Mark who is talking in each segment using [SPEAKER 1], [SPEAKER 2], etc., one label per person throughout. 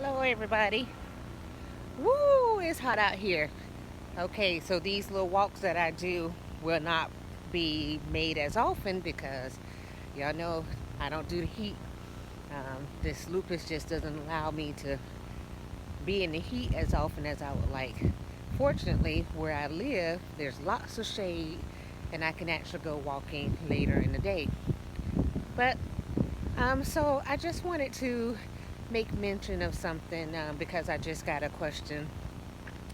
[SPEAKER 1] Hello, everybody. Woo, it's hot out here. Okay, so these little walks that I do will not be made as often because y'all know I don't do the heat. This lupus just doesn't allow me to be in the heat as often as I would like. Fortunately, where I live, there's lots of shade and I can actually go walking later in the day. But so I just wanted to make mention of something because I just got a question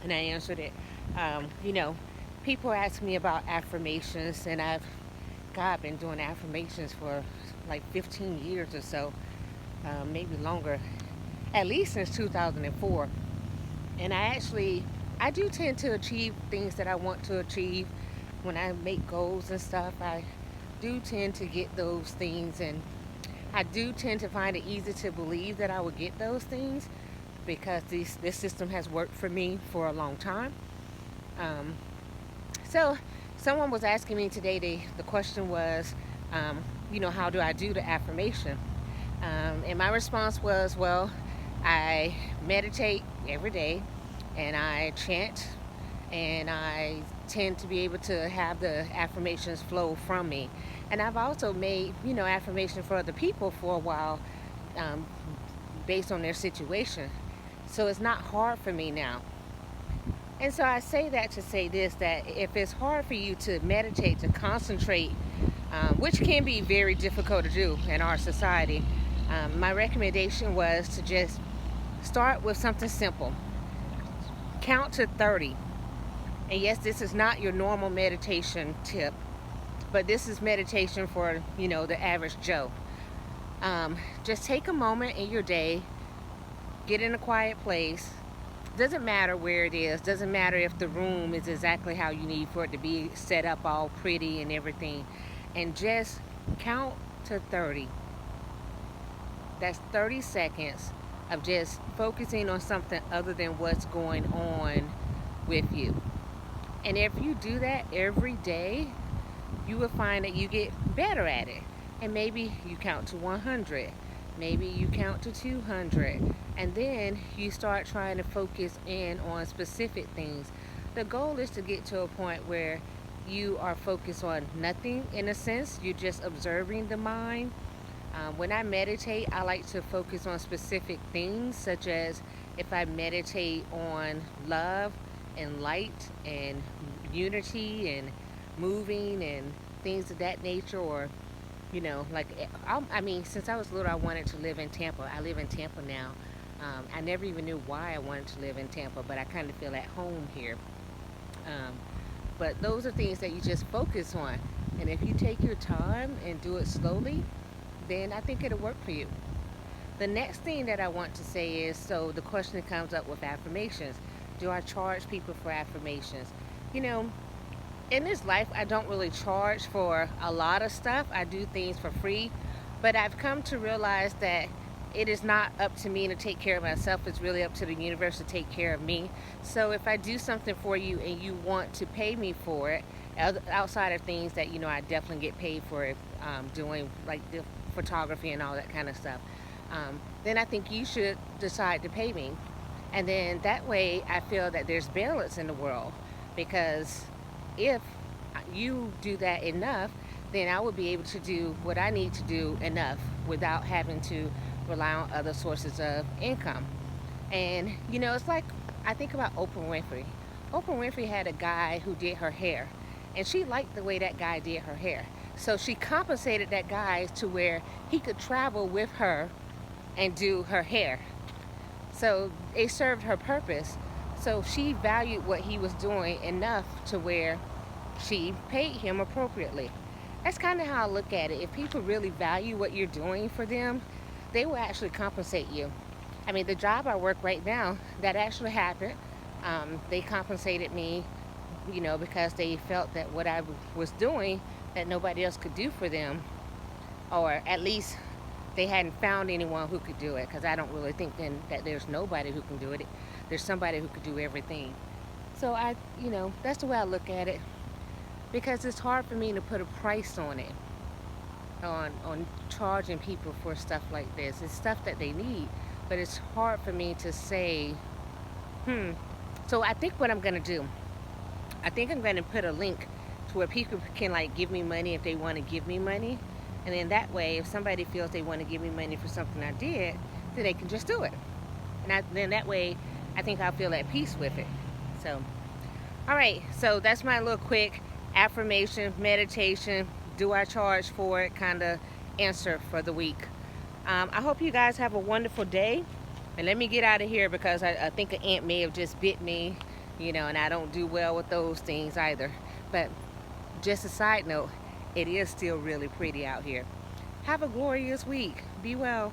[SPEAKER 1] and I answered it. Um, you know, People ask me about affirmations, and I've been doing affirmations for like 15 years or so, maybe longer, at least since 2004. And I do tend to achieve things that I want to achieve when I make goals and stuff. I do tend to get those things, and I do tend to find it easy to believe that I will get those things because this system has worked for me for a long time. Um, so, someone was asking me today. The question was, how do I do the affirmation? And my response was, well, I meditate every day, and I chant, and I tend to be able to have the affirmations flow from me. And I've also made, affirmation for other people for a while, um, based on their situation. So it's not hard for me now. And so I say that to say this, that if it's hard for you to meditate, to concentrate, which can be very difficult to do in our society, my recommendation was to just start with something simple. Count to 30. And yes, this is not your normal meditation tip, but this is meditation for, the average Joe. Just take a moment in your day, get in a quiet place. Doesn't matter where it is, doesn't matter if the room is exactly how you need for it to be set up all pretty and everything, and just count to 30. That's 30 seconds of just focusing on something other than what's going on with you. And if you do that every day, you will find that you get better at it. And maybe you count to 100. Maybe you count to 200. And then you start trying to focus in on specific things. The goal is to get to a point where you are focused on nothing in a sense. You're just observing the mind. When I meditate, I like to focus on specific things, such as if I meditate on love and light and unity and moving and things of that nature, or since I was little, I wanted to live in Tampa. I live in Tampa now. I never even knew why I wanted to live in Tampa, but I kind of feel at home here. Um, but those are things that you just focus on. And if you take your time and do it slowly, then I think it'll work for you. The next thing that I want to say is, so the question comes up with affirmations. Do I charge people for affirmations? You know, in this life, I don't really charge for a lot of stuff. I do things for free, but I've come to realize that it is not up to me to take care of myself. It's really up to the universe to take care of me. So if I do something for you and you want to pay me for it, outside of things that I definitely get paid for it, doing like the photography and all that kind of stuff, then I think you should decide to pay me. And then that way I feel that there's balance in the world, because if you do that enough, then I will be able to do what I need to do enough without having to rely on other sources of income. And it's like, I think about Oprah Winfrey. Oprah Winfrey had a guy who did her hair, and she liked the way that guy did her hair. So she compensated that guy to where he could travel with her and do her hair. So it served her purpose. So she valued what he was doing enough to where she paid him appropriately. That's kind of how I look at it. If people really value what you're doing for them, they will actually compensate you. I mean, the job I work right now, that actually happened. They compensated me, because they felt that what I was doing that nobody else could do for them, or at least they hadn't found anyone who could do it, because I don't really think then that there's nobody who can do it. There's somebody who could do everything. So that's the way I look at it, because it's hard for me to put a price on it, on charging people for stuff like this. It's stuff that they need. but it's hard for me to say, So I think what I'm going to do, I think I'm going to put a link to where people can like give me money if they want to give me money. And then that way, if somebody feels they want to give me money for something I did, then they can just do it. Then that way, I think I'll feel at peace with it. So, all right. So that's my little quick affirmation, meditation, do I charge for it kind of answer for the week. I hope you guys have a wonderful day. And let me get out of here because I think an ant may have just bit me, and I don't do well with those things either. But just a side note, it is still really pretty out here. Have a glorious week. Be well.